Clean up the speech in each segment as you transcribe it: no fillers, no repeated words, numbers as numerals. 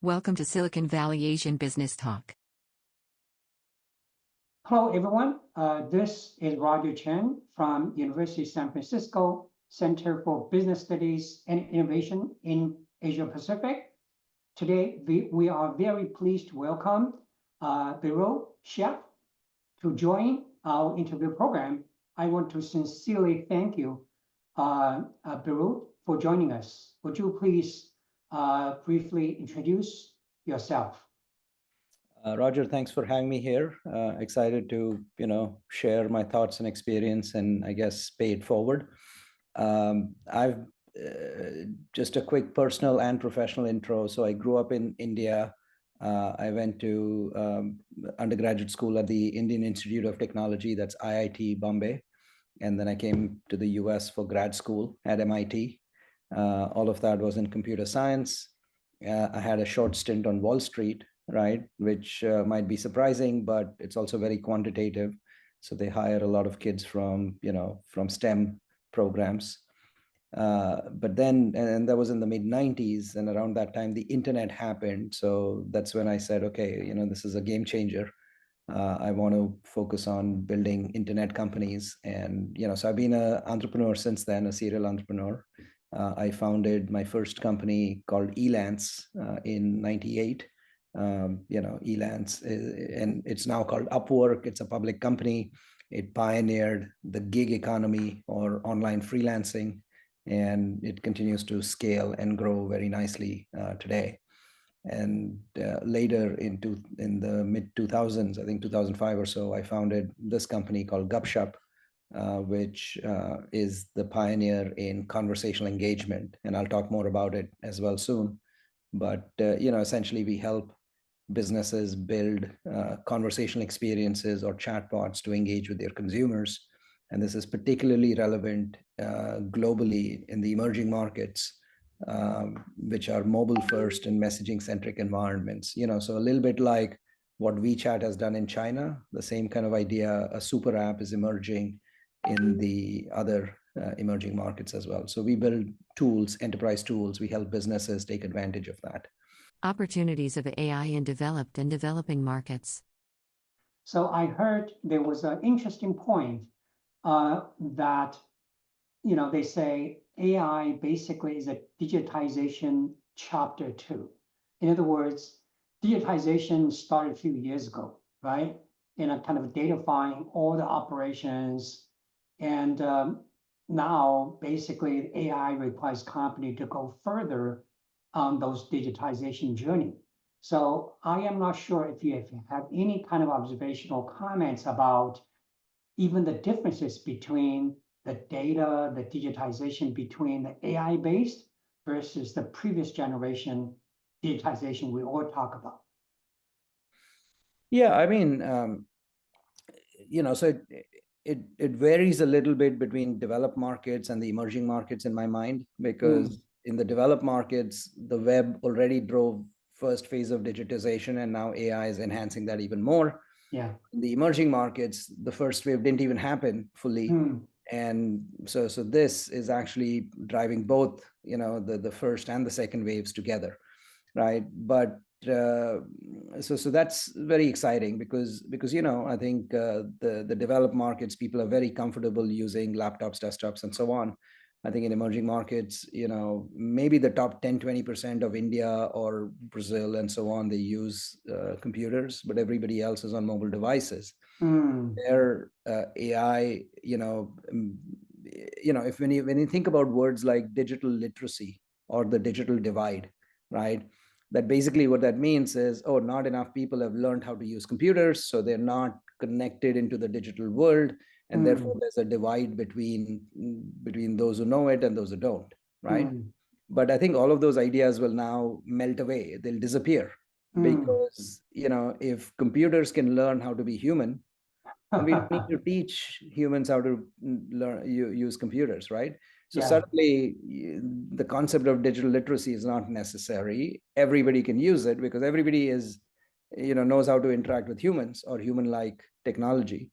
Welcome to Silicon Valley Asian Business Talk. Hello, everyone. This is Roger Chen from University of San Francisco Center for Business Studies and Innovation in Asia Pacific. Today, we are very pleased to welcome Beerud, Sheth, to join our interview program. I want to sincerely thank you, Beerud, for joining us. Would you please briefly introduce yourself? Roger, thanks for having me here. Excited to, share my thoughts and experience and I guess pay it forward. I've just a quick personal and professional intro. So I grew up in India. I went to undergraduate school at the Indian Institute of Technology, that's IIT Bombay. And then I came to the US for grad school at MIT. All of that was in computer science. I had a short stint on Wall Street, right? Which might be surprising, but it's also very quantitative. So they hire a lot of kids from STEM programs. But then, and that was in the mid 90s, and around that time, the internet happened. So that's when I said, okay, this is a game changer. I want to focus on building internet companies. And, so I've been an entrepreneur since then, a serial entrepreneur. I founded my first company called Elance in 98. Elance, and it's now called Upwork. It's a public company. It pioneered the gig economy or online freelancing, and it continues to scale and grow very nicely today. And later in the mid 2000s, I think 2005 or so, I founded this company called Gupshup, which is the pioneer in conversational engagement. And I'll talk more about it as well soon. But, essentially we help businesses build conversational experiences or chatbots to engage with their consumers. And this is particularly relevant globally in the emerging markets, which are mobile first and messaging centric environments. So a little bit like what WeChat has done in China, the same kind of idea, a super app is emerging in the other emerging markets as well. So we build tools, enterprise tools. We help businesses take advantage of that. Opportunities of AI in developed and developing markets. So I heard there was an interesting point that, they say AI basically is a digitization chapter 2. In other words, digitization started a few years ago, right? In a kind of datafying all the operations. And now basically AI requires company to go further on those digitization journey. So I am not sure if you have any kind of observational comments about even the differences between the data, the digitization between the AI-based versus the previous generation digitization we all talk about. Yeah, I mean, so it varies a little bit between developed markets and the emerging markets in my mind, because in the developed markets, the web already drove first phase of digitization, and now AI is enhancing that even more. Yeah. In the emerging markets, the first wave didn't even happen fully. And so this is actually driving both, the first and the second waves together, right? But so that's very exciting because I think the developed markets, people are very comfortable using laptops, desktops, and so on. I think in emerging markets, maybe the top 10-20% of India or Brazil and so on, they use computers, but everybody else is on mobile devices. Their AI, if when you think about words like digital literacy or the digital divide, right? That basically what that means is, not enough people have learned how to use computers, so they're not connected into the digital world. And therefore there's a divide between those who know it and those who don't, right? But I think all of those ideas will now melt away. They'll disappear because, if computers can learn how to be human, we don't need to teach humans how to learn use computers, right? So suddenly the concept of digital literacy is not necessary. Everybody can use it because everybody is, knows how to interact with humans or human-like technology.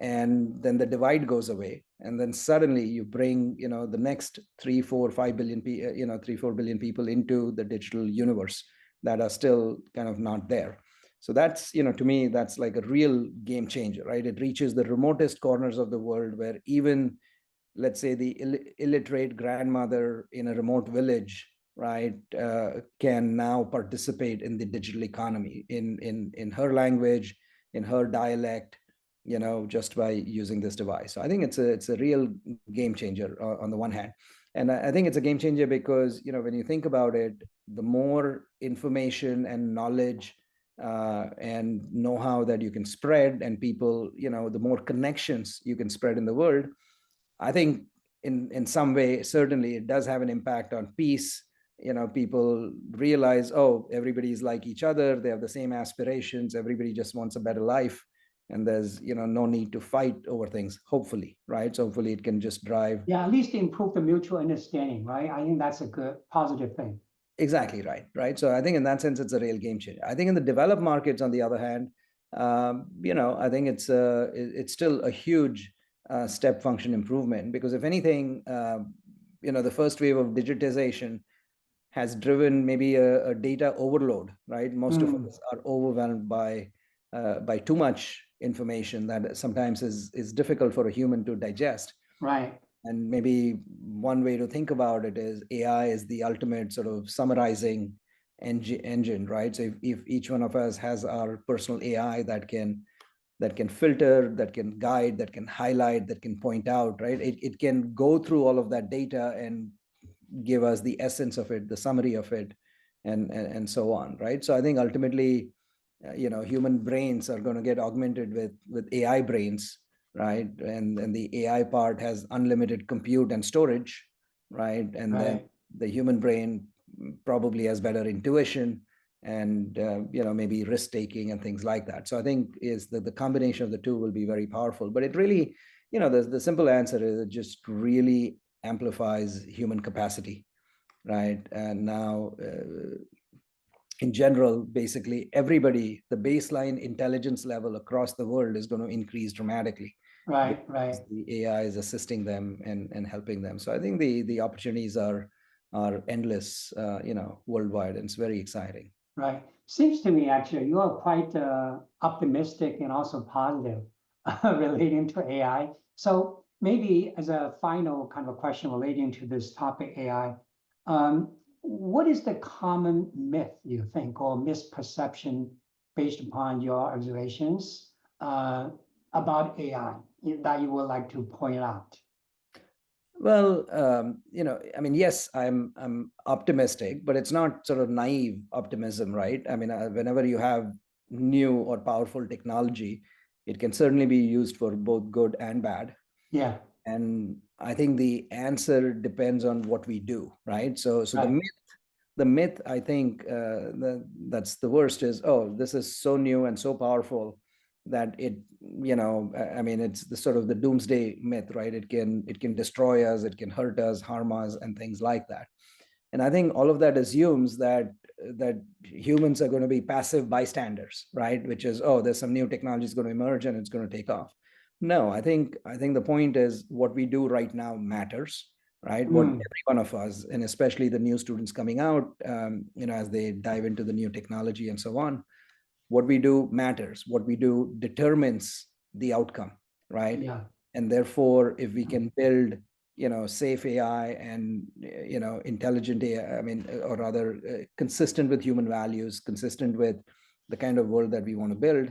And then the divide goes away. And then suddenly you bring, the next 3, 4, 5 billion, 3, 4 billion people into the digital universe, that are still kind of not there. So that's, to me, that's like a real game changer, right? It reaches the remotest corners of the world where even, let's say, the illiterate grandmother in a remote village, right, can now participate in the digital economy in her language, in her dialect, just by using this device. So I think it's a real game changer on the one hand. And I think it's a game changer because, when you think about it, the more information and knowledge and know-how that you can spread, and people, the more connections you can spread in the world, I think in some way, certainly it does have an impact on peace. People realize, oh, everybody's like each other. They have the same aspirations. Everybody just wants a better life. And there's, no need to fight over things, hopefully, right? So hopefully it can just drive. Yeah, at least improve the mutual understanding, right? I think that's a good positive thing. Exactly right, right. So I think in that sense, it's a real game changer. I think in the developed markets, on the other hand, I think it's still a huge step function improvement, because if anything, the first wave of digitization has driven maybe a data overload, right? Most of us are overwhelmed by too much information that sometimes is difficult for a human to digest. Right. And maybe one way to think about it is AI is the ultimate sort of summarizing engine, right? So if each one of us has our personal AI that can filter, that can guide, that can highlight, that can point out, right? It can go through all of that data and give us the essence of it, the summary of it, and so on, right? So I think ultimately, human brains are going to get augmented with AI brains, right? And the AI part has unlimited compute and storage, right? And then the human brain probably has better intuition and maybe risk taking and things like that. So I think is that the combination of the two will be very powerful. But it really, the simple answer is it just really amplifies human capacity, right? And now, in general, basically everybody, the baseline intelligence level across the world is going to increase dramatically. Right. The AI is assisting them and helping them. So I think the opportunities are endless, worldwide, and it's very exciting. Right. Seems to me actually you are quite optimistic and also positive relating to AI. So maybe as a final kind of a question relating to this topic, AI, what is the common myth you think or misperception based upon your observations about AI that you would like to point out? Well, I mean, yes, I'm optimistic, but it's not sort of naive optimism, right? I mean, whenever you have new or powerful technology, it can certainly be used for both good and bad. Yeah. And I think the answer depends on what we do, right? So Right. the myth, I think, that's the worst is, oh, this is so new and so powerful that it, I mean, it's the sort of the doomsday myth, right? It can destroy us, it can hurt us, harm us, and things like that. And I think all of that assumes that humans are going to be passive bystanders, right? Which is, oh, there's some new technology is going to emerge and it's going to take off. No, I think the point is what we do right now matters, right? What every one of us, and especially the new students coming out, as they dive into the new technology and so on, what we do matters. What we do determines the outcome, right? Yeah. And therefore, if we can build, safe AI and, intelligent AI, I mean, or rather consistent with human values, consistent with the kind of world that we want to build.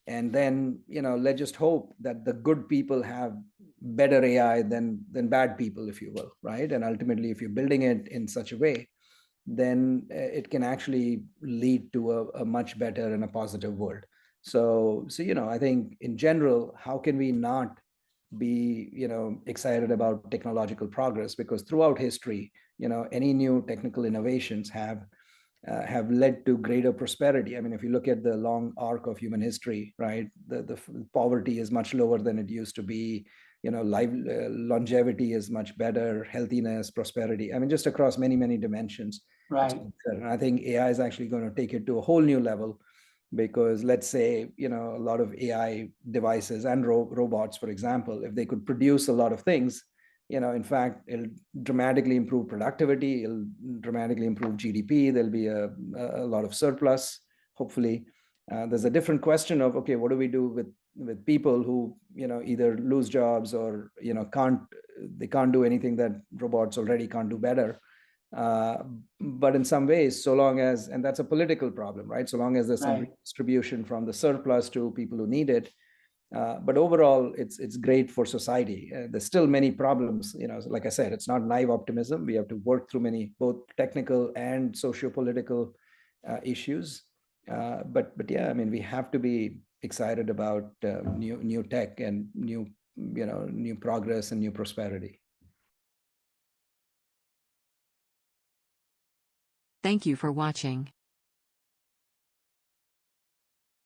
And then, let's just hope that the good people have better AI than bad people, if you will, right? And ultimately, if you're building it in such a way, then it can actually lead to a much better and a positive world. So, I think in general, how can we not be, excited about technological progress? Because throughout history, any new technical innovations have led to greater prosperity. I mean, if you look at the long arc of human history, right, the poverty is much lower than it used to be. Longevity is much better, healthiness, prosperity. I mean, just across many dimensions. Right. And I think AI is actually going to take it to a whole new level, because let's say, a lot of AI devices and robots, for example, if they could produce a lot of things, In fact, it'll dramatically improve productivity, it'll dramatically improve GDP. There'll be a lot of surplus, hopefully. There's a different question of, okay, what do we do with people who, either lose jobs or, they can't do anything that robots already can't do better. But in some ways, so long as, and that's a political problem, right? So long as there's some redistribution from the surplus to people who need it. But overall, it's great for society. There's still many problems, like I said, it's not naive optimism. We have to work through many, both technical and socio-political issues. But yeah, I mean, we have to be excited about new tech and new progress and new prosperity. Thank you for watching.